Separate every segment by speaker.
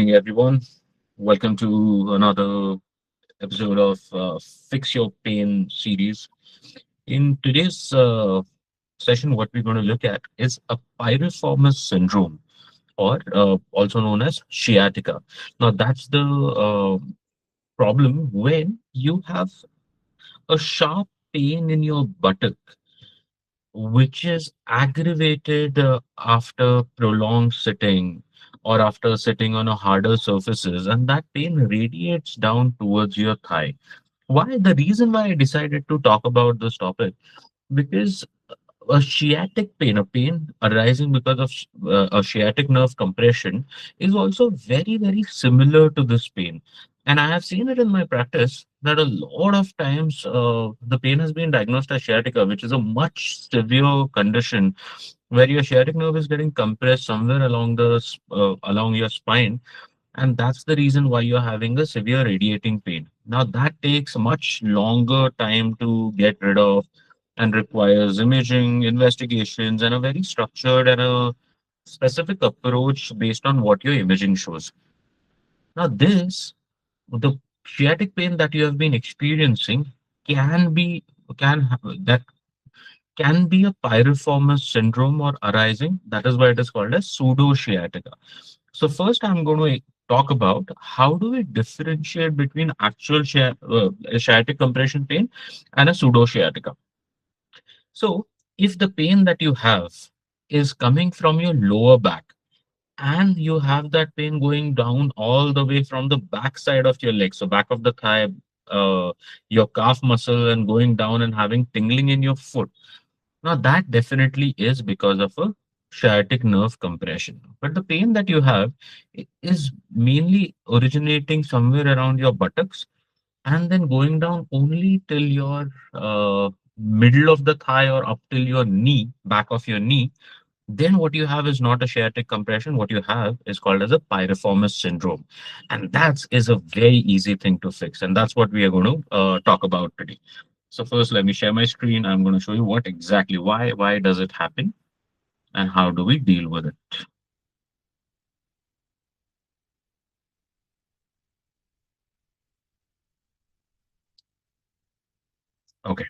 Speaker 1: evening, everyone. Welcome to another episode of Fix Your Pain series. In today's session, what we're going to look at is a piriformis syndrome, or also known as sciatica. Now, that's the problem when you have a sharp pain in your buttock which is aggravated after prolonged sitting or after sitting on a harder surfaces, and that pain radiates down towards your thigh. Why? The reason why I decided to talk about this topic, because a sciatic pain, a pain arising because of a sciatic nerve compression, is also very, very similar to this pain. And I have seen it in my practice that a lot of times the pain has been diagnosed as sciatica, which is a much severe condition where your sciatic nerve is getting compressed somewhere along along your spine, and that's the reason why you're having a severe radiating pain. Now, that takes much longer time to get rid of and requires imaging, investigations, and a very structured and a specific approach based on what your imaging shows. Now, the sciatic pain that you have been experiencing can be that can be a piriformis syndrome or arising. That is why it is called as pseudo sciatica. So first, I'm going to talk about how do we differentiate between actual sciatic compression pain and a pseudo sciatica. So if the pain that you have is coming from your lower back and you have that pain going down all the way from the back side of your leg, so back of the thigh, your calf muscle, and going down and having tingling in your foot, now, that definitely is because of a sciatic nerve compression. But the pain that you have is mainly originating somewhere around your buttocks and then going down only till your middle of the thigh or up till your knee, back of your knee. Then what you have is not a sciatic compression. What you have is called as a piriformis syndrome. And that is a very easy thing to fix. And that's what we are going to talk about today. So first, let me share my screen. I'm going to show you what exactly, why does it happen and how do we deal with it. Okay.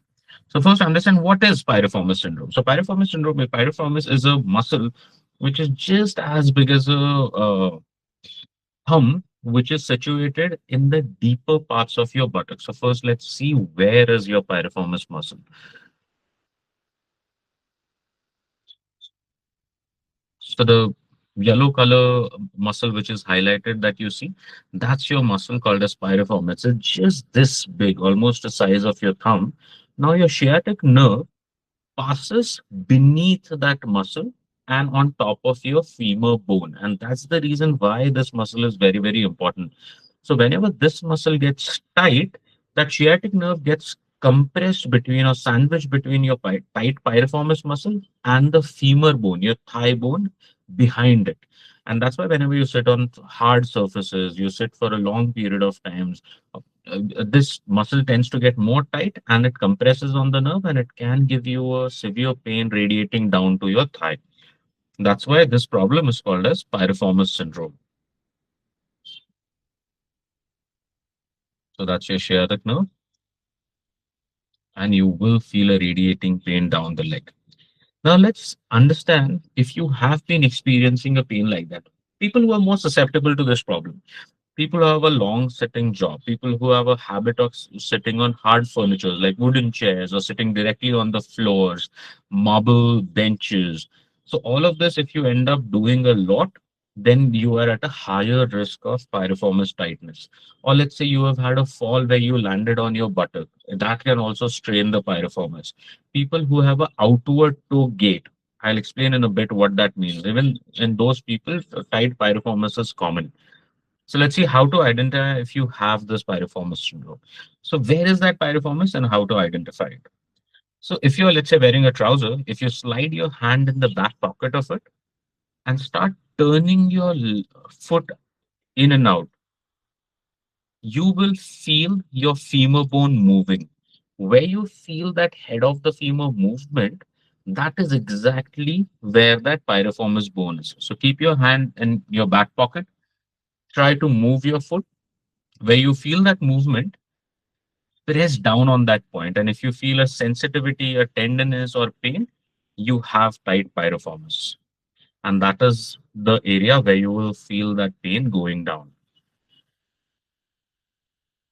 Speaker 1: So first, understand what is piriformis syndrome. So piriformis is a muscle which is just as big as a thumb, which is situated in the deeper parts of your buttock. So first, let's see where is your piriformis muscle. So the yellow color muscle which is highlighted that you see, that's your muscle called as piriformis. It's just this big, almost the size of your thumb. Now your sciatic nerve passes beneath that muscle and on top of your femur bone. And that's the reason why this muscle is very, very important. So whenever this muscle gets tight, that sciatic nerve gets compressed between or sandwiched between your tight piriformis muscle and the femur bone, your thigh bone behind it. And that's why whenever you sit on hard surfaces, you sit for a long period of times, this muscle tends to get more tight and it compresses on the nerve and it can give you a severe pain radiating down to your thigh. That's why this problem is called as piriformis syndrome. So that's your sciatic nerve, and you will feel a radiating pain down the leg. Now let's understand if you have been experiencing a pain like that. People who are more susceptible to this problem, people who have a long sitting job, people who have a habit of sitting on hard furniture like wooden chairs or sitting directly on the floors, marble benches. So all of this, if you end up doing a lot, then you are at a higher risk of piriformis tightness. Or let's say you have had a fall where you landed on your buttock. That can also strain the piriformis. People who have an outward toe gait, I'll explain in a bit what that means. Even in those people, tight piriformis is common. So let's see how to identify if you have this piriformis syndrome. So where is that piriformis and how to identify it? So if you're, let's say, wearing a trouser, if you slide your hand in the back pocket of it and start turning your foot in and out, you will feel your femur bone moving. Where you feel that head of the femur movement, that is exactly where that piriformis bone is. So keep your hand in your back pocket Try to move your foot where you feel that movement, press down on that point. And if you feel a sensitivity, a tenderness, or pain, you have tight piriformis. And that is the area where you will feel that pain going down.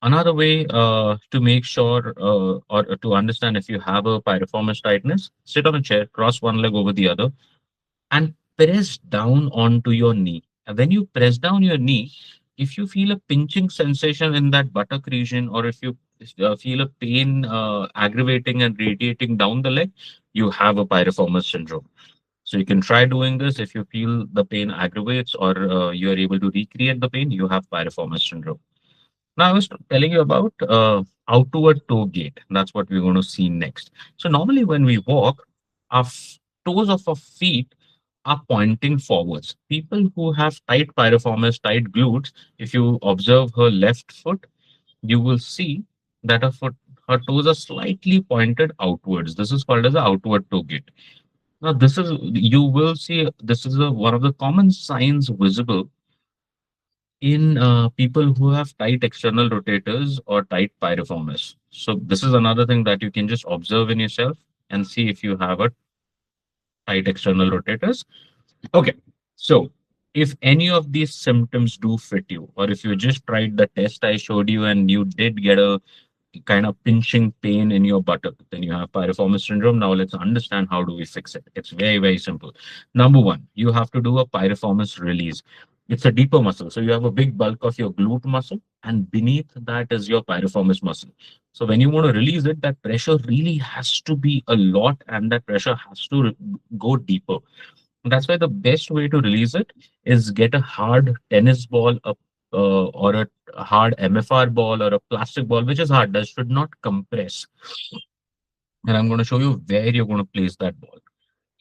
Speaker 1: Another way to make sure or to understand if you have a piriformis tightness, sit on a chair, cross one leg over the other, and press down onto your knee. And when you press down your knee, if you feel a pinching sensation in that buttock region, or if you feel a pain aggravating and radiating down the leg, you have a piriformis syndrome. So you can try doing this. If you feel the pain aggravates or you are able to recreate the pain, you have piriformis syndrome. Now, I was telling you about outward toe gait. That's what we're going to see next. So normally when we walk, our toes of our feet are pointing forwards. People who have tight piriformis, tight glutes, if you observe her left foot, you will see that her toes are slightly pointed outwards. This is called as the outward toe gait. Now, you will see this is one of the common signs visible in people who have tight external rotators or tight piriformis. So this is another thing that you can just observe in yourself and see if you have a tight external rotators. Okay, so if any of these symptoms do fit you, or if you just tried the test I showed you and you did get a kind of pinching pain in your buttock, then you have piriformis syndrome. Now let's understand how do we fix it. It's very, very simple. Number one, you have to do a piriformis release. It's a deeper muscle. So you have a big bulk of your glute muscle, and beneath that is your piriformis muscle. So when you want to release it, that pressure really has to be a lot, and that pressure has to go deeper. That's why the best way to release it is get a hard tennis ball, or a hard MFR ball or a plastic ball, which is hard, that should not compress. And I'm going to show you where you're going to place that ball.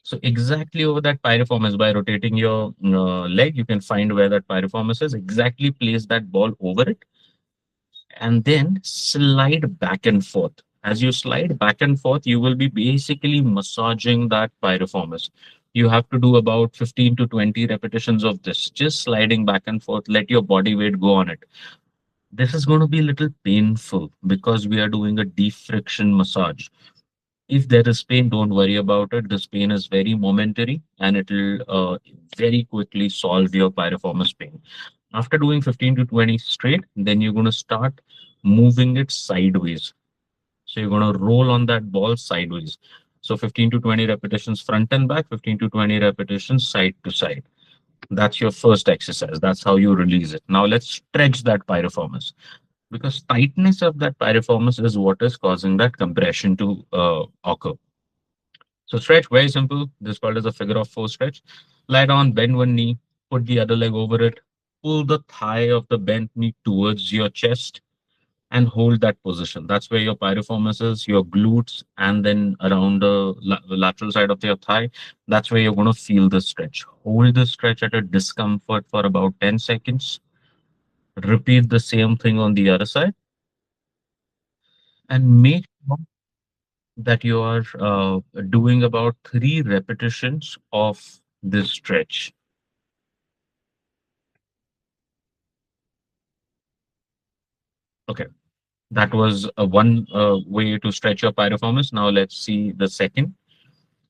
Speaker 1: So exactly over that piriformis, by rotating your leg, you can find where that piriformis is. Exactly place that ball over it and then slide back and forth. As you slide back and forth, you will be basically massaging that piriformis. You have to do about 15 to 20 repetitions of this, just sliding back and forth. Let your body weight go on it. This is going to be a little painful because we are doing a deep friction massage. If there is pain, don't worry about it. This pain is very momentary and it will very quickly solve your piriformis pain. After doing 15 to 20 straight, then you're going to start moving it sideways. So you're going to roll on that ball sideways. So 15 to 20 repetitions front and back, 15 to 20 repetitions side to side. That's your first exercise. That's how you release it. Now let's stretch that piriformis because tightness of that piriformis is what is causing that compression to occur. So stretch, very simple. This is called as a figure of four stretch. Lie down, bend one knee, put the other leg over it, pull the thigh of the bent knee towards your chest and hold that position. That's where your piriformis is, your glutes, and then around the lateral side of your thigh. That's where you're going to feel the stretch. Hold the stretch at a discomfort for about 10 seconds. Repeat the same thing on the other side and make sure that you are doing about 3 repetitions of this stretch. Okay, that was one way to stretch your piriformis. Now let's see the second.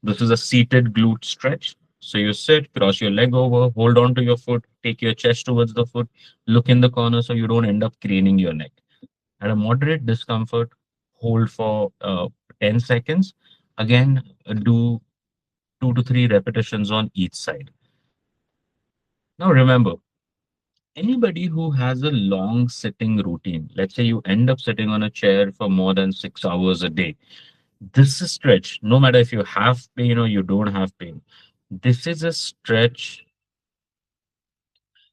Speaker 1: This is a seated glute stretch. So you sit, cross your leg over, hold on to your foot, take your chest towards the foot, look in the corner so you don't end up craning your neck. At a moderate discomfort, hold for 10 seconds. Again, do 2 to 3 repetitions on each side. Now remember, anybody who has a long sitting routine, let's say you end up sitting on a chair for more than 6 hours a day, this is stretch, no matter if you have pain or you don't have pain. This is a stretch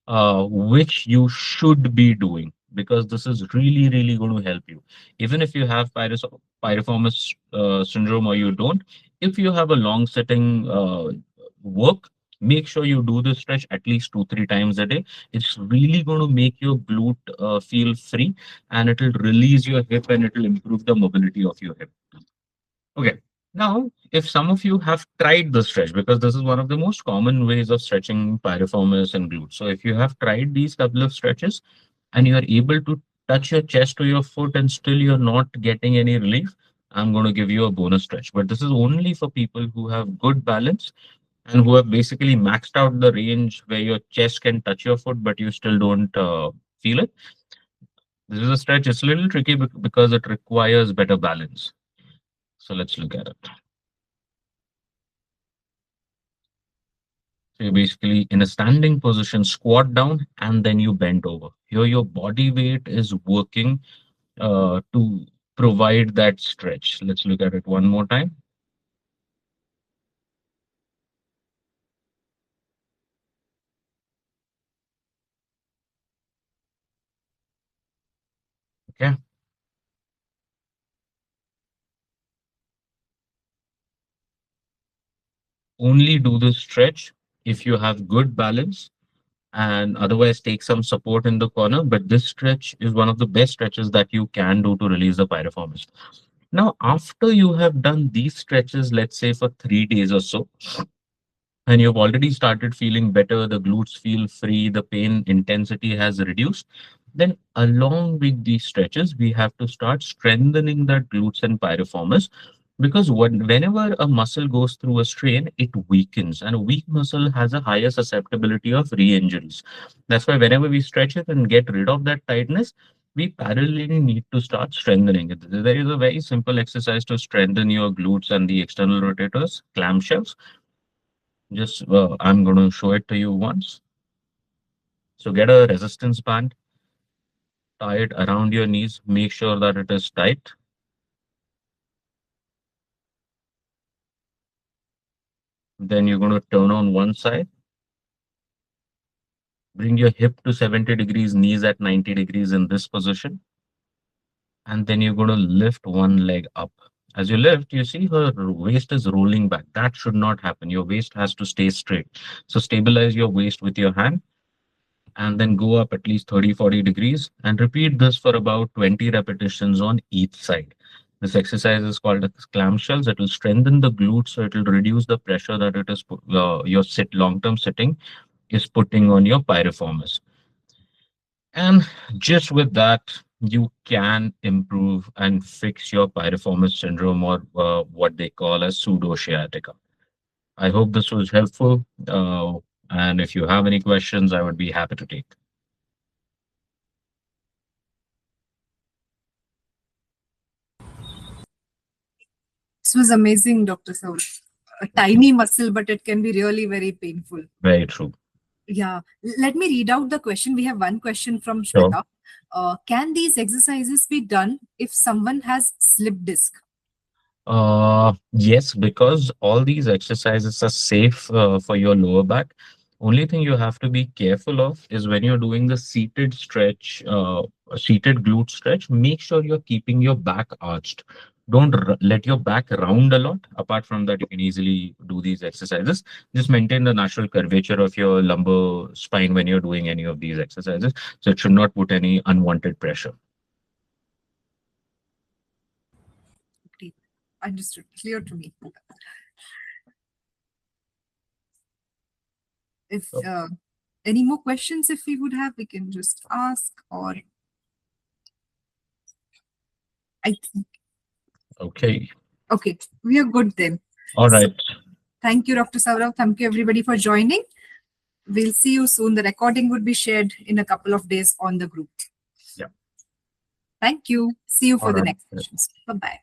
Speaker 1: which you should be doing because this is really, really going to help you. Even if you have piriformis syndrome or you don't, if you have a long sitting work, make sure you do this stretch at least 2, 3 times a day. It's really going to make your glute feel free and it will release your hip and it will improve the mobility of your hip. Okay. Now, if some of you have tried the stretch, because this is one of the most common ways of stretching piriformis and glutes. So if you have tried these couple of stretches and you are able to touch your chest to your foot and still you're not getting any relief, I'm going to give you a bonus stretch. But this is only for people who have good balance and who have basically maxed out the range where your chest can touch your foot, but you still don't feel it. This is a stretch. It's a little tricky because it requires better balance. So let's look at it. So you're basically in a standing position, squat down, and then you bend over. Here, your body weight is working to provide that stretch. Let's look at it one more time. Okay. Only do this stretch if you have good balance, and otherwise take some support in the corner. But this stretch is one of the best stretches that you can do to release the piriformis. Now, after you have done these stretches, let's say for 3 days or so, and you've already started feeling better, the glutes feel free, the pain intensity has reduced, then along with these stretches, we have to start strengthening that glutes and piriformis because whenever a muscle goes through a strain, it weakens, and a weak muscle has a higher susceptibility of re-injuries. That's why whenever we stretch it and get rid of that tightness, we parallelly need to start strengthening it. There is a very simple exercise to strengthen your glutes and the external rotators, clamshells. Just I'm going to show it to you once. So get a resistance band, tie it around your knees, make sure that it is tight. Then you're going to turn on one side, bring your hip to 70 degrees, knees at 90 degrees in this position. And then you're going to lift one leg up. As you lift, you see her waist is rolling back. That should not happen. Your waist has to stay straight. So stabilize your waist with your hand and then go up at least 30, 40 degrees and repeat this for about 20 repetitions on each side. This exercise is called as clamshells. It will strengthen the glutes, so it will reduce the pressure that it is your long-term sitting is putting on your piriformis. And just with that, you can improve and fix your piriformis syndrome or what they call as pseudo sciatica. I hope this was helpful. And if you have any questions, I would be happy to take.
Speaker 2: This was amazing, Dr. Sourabh. A tiny muscle, but it can be really very painful.
Speaker 1: Very true.
Speaker 2: Yeah. Let me read out the question. We have one question from
Speaker 1: Sure.
Speaker 2: Shweta. Can these exercises be done if someone has slip disc?
Speaker 1: Yes, because all these exercises are safe for your lower back. Only thing you have to be careful of is when you're doing the seated stretch, seated glute stretch, make sure you're keeping your back arched. Don't let your back round a lot. Apart from that, you can easily do these exercises. Just maintain the natural curvature of your lumbar spine when you're doing any of these exercises. So it should not put any unwanted pressure.
Speaker 2: Okay. Understood. Clear to me. If any more questions, if we would have, we can just ask. Or I think,
Speaker 1: Okay.
Speaker 2: okay, we are good then.
Speaker 1: All
Speaker 2: So
Speaker 1: right.
Speaker 2: thank you, Dr. Sourabh. Thank you, everybody, for joining. We'll see you soon. The recording would be shared in a couple of days on the group.
Speaker 1: Yeah.
Speaker 2: Thank you. See you
Speaker 1: All
Speaker 2: for the
Speaker 1: right.
Speaker 2: next sessions. Bye bye.